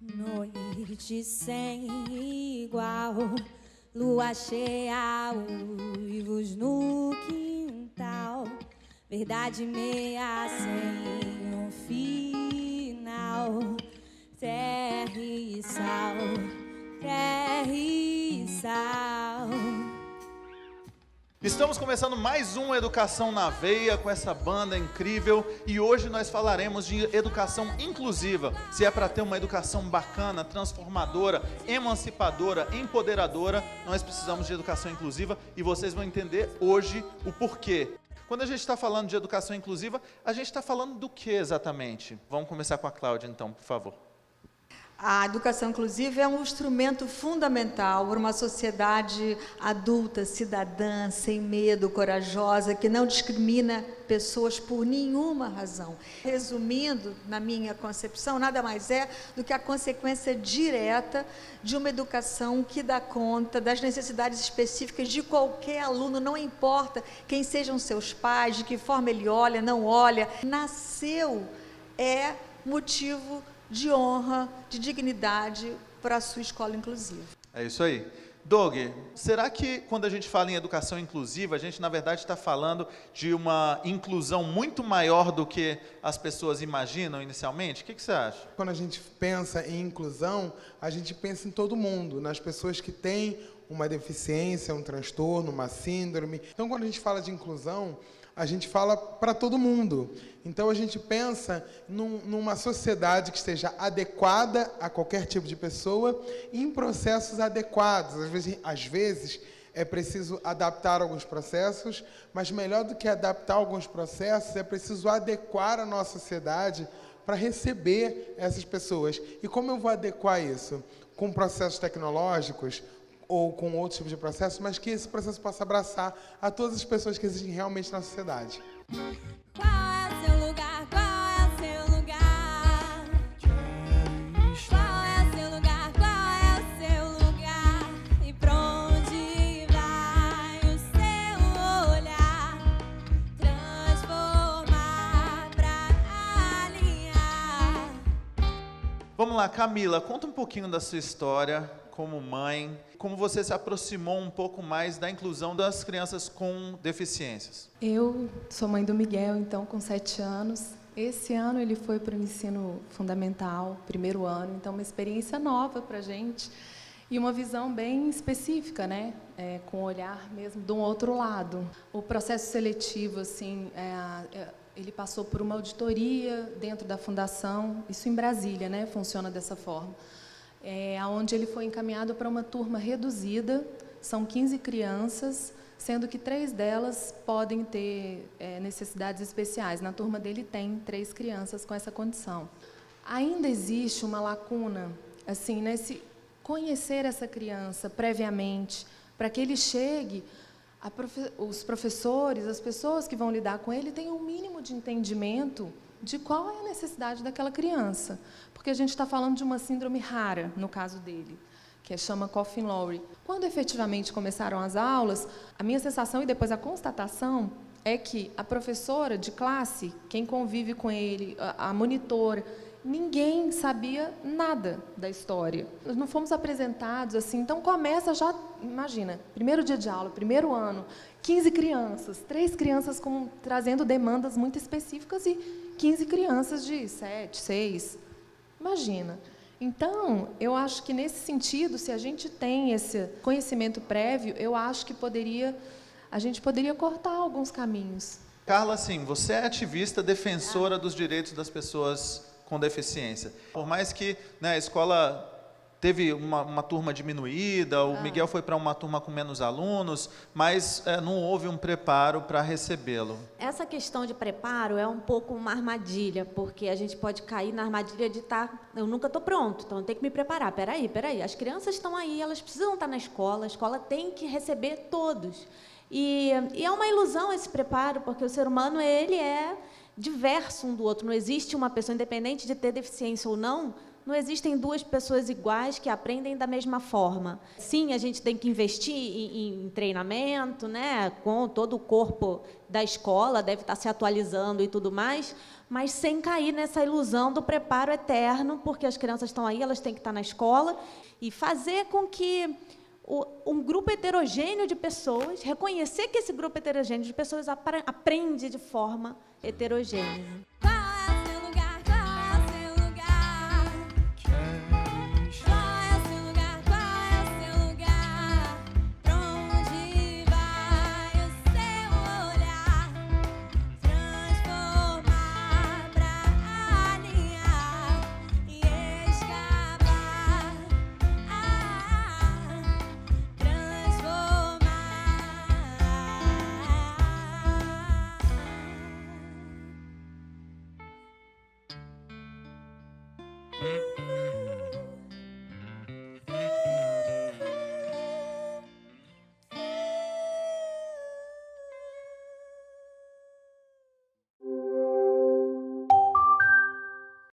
Noite sem igual, lua cheia, uivos no quintal, verdade meia sem um final, terra e sal, terra e sal. Estamos começando mais um Educação na Veia com essa banda incrível e hoje nós falaremos de educação inclusiva. Se é para ter uma educação bacana, transformadora, emancipadora, empoderadora, nós precisamos de educação inclusiva e vocês vão entender hoje o porquê. Quando a gente está falando de educação inclusiva, a gente está falando do que exatamente? Vamos começar com a Cláudia então, por favor. A educação inclusiva é um instrumento fundamental para uma sociedade adulta, cidadã, sem medo, corajosa, que não discrimina pessoas por nenhuma razão. Resumindo, na minha concepção, nada mais é do que a consequência direta de uma educação que dá conta das necessidades específicas de qualquer aluno, não importa quem sejam seus pais, de que forma ele olha, não olha. Nasceu é motivo de honra, de dignidade para a sua escola inclusiva. É isso aí. Doug, será que quando a gente fala em educação inclusiva, a gente na verdade está falando de uma inclusão muito maior do que as pessoas imaginam inicialmente? O que você acha? Quando a gente pensa em inclusão, a gente pensa em todo mundo, nas pessoas que têm uma deficiência, um transtorno, uma síndrome. Então, quando a gente fala de inclusão, a gente fala para todo mundo. Então, a gente pensa numa sociedade que esteja adequada a qualquer tipo de pessoa e em processos adequados. Às vezes, é preciso adaptar alguns processos, mas melhor do que adaptar alguns processos, é preciso adequar a nossa sociedade para receber essas pessoas. E como eu vou adequar isso? Com processos tecnológicos, ou com outros tipos de processos, mas que esse processo possa abraçar a todas as pessoas que existem realmente na sociedade. Qual é o seu lugar? Qual é o seu lugar? Qual é o seu lugar? Qual é o seu lugar? E pra onde vai o seu olhar? Transformar pra alinhar. Vamos lá, Camila, conta um pouquinho da sua história como mãe, como você se aproximou um pouco mais da inclusão das crianças com deficiências. Eu sou mãe do Miguel, então, com 7 anos. Esse ano ele foi para o ensino fundamental, primeiro ano, então uma experiência nova para a gente e uma visão bem específica, né? Com o olhar mesmo de um outro lado. O processo seletivo, assim, ele passou por uma auditoria dentro da fundação, isso em Brasília, né? Funciona dessa forma. Onde ele foi encaminhado para uma turma reduzida, são 15 crianças, sendo que 3 delas podem ter necessidades especiais. Na turma dele tem 3 crianças com essa condição. Ainda existe uma lacuna, assim, nesse conhecer essa criança previamente, para que ele chegue, os professores, as pessoas que vão lidar com ele, tenham um mínimo de entendimento de qual é a necessidade daquela criança. Porque a gente está falando de uma síndrome rara, no caso dele, que chama Coffin-Lowry. Quando efetivamente começaram as aulas, a minha sensação e depois a constatação é que a professora de classe, quem convive com ele, a monitora, ninguém sabia nada da história. Nós não fomos apresentados assim, então começa já, imagina, primeiro dia de aula, primeiro ano, 15 crianças, 3 crianças trazendo demandas muito específicas e 15 crianças de 7, 6, imagina. Então, eu acho que nesse sentido, se a gente tem esse conhecimento prévio, eu acho que a gente poderia cortar alguns caminhos. Carla, sim, você é ativista, defensora dos direitos das pessoas com deficiência. Por mais que, né, a escola teve uma turma diminuída, o Miguel foi para uma turma com menos alunos, mas não houve um preparo para recebê-lo. Essa questão de preparo é um pouco uma armadilha, porque a gente pode cair na armadilha de eu nunca estou pronto, então eu tenho que me preparar. Peraí, as crianças estão aí, elas precisam estar na escola, a escola tem que receber todos. E é uma ilusão esse preparo, porque o ser humano, ele é diverso um do outro, não existe uma pessoa, independente de ter deficiência ou não, não existem duas pessoas iguais que aprendem da mesma forma. Sim, a gente tem que investir em treinamento, né? Com todo o corpo da escola, deve estar se atualizando e tudo mais, mas sem cair nessa ilusão do preparo eterno, porque as crianças estão aí, elas têm que estar na escola, e fazer com que um grupo heterogêneo de pessoas, reconhecer que esse grupo heterogêneo de pessoas aprende de forma heterogênea. Qual é o seu lugar? Qual é o seu lugar? Qual é o seu lugar? Qual é o seu lugar? Pra onde vai o seu olhar? Transformar pra alinhar e escavar. Transformar.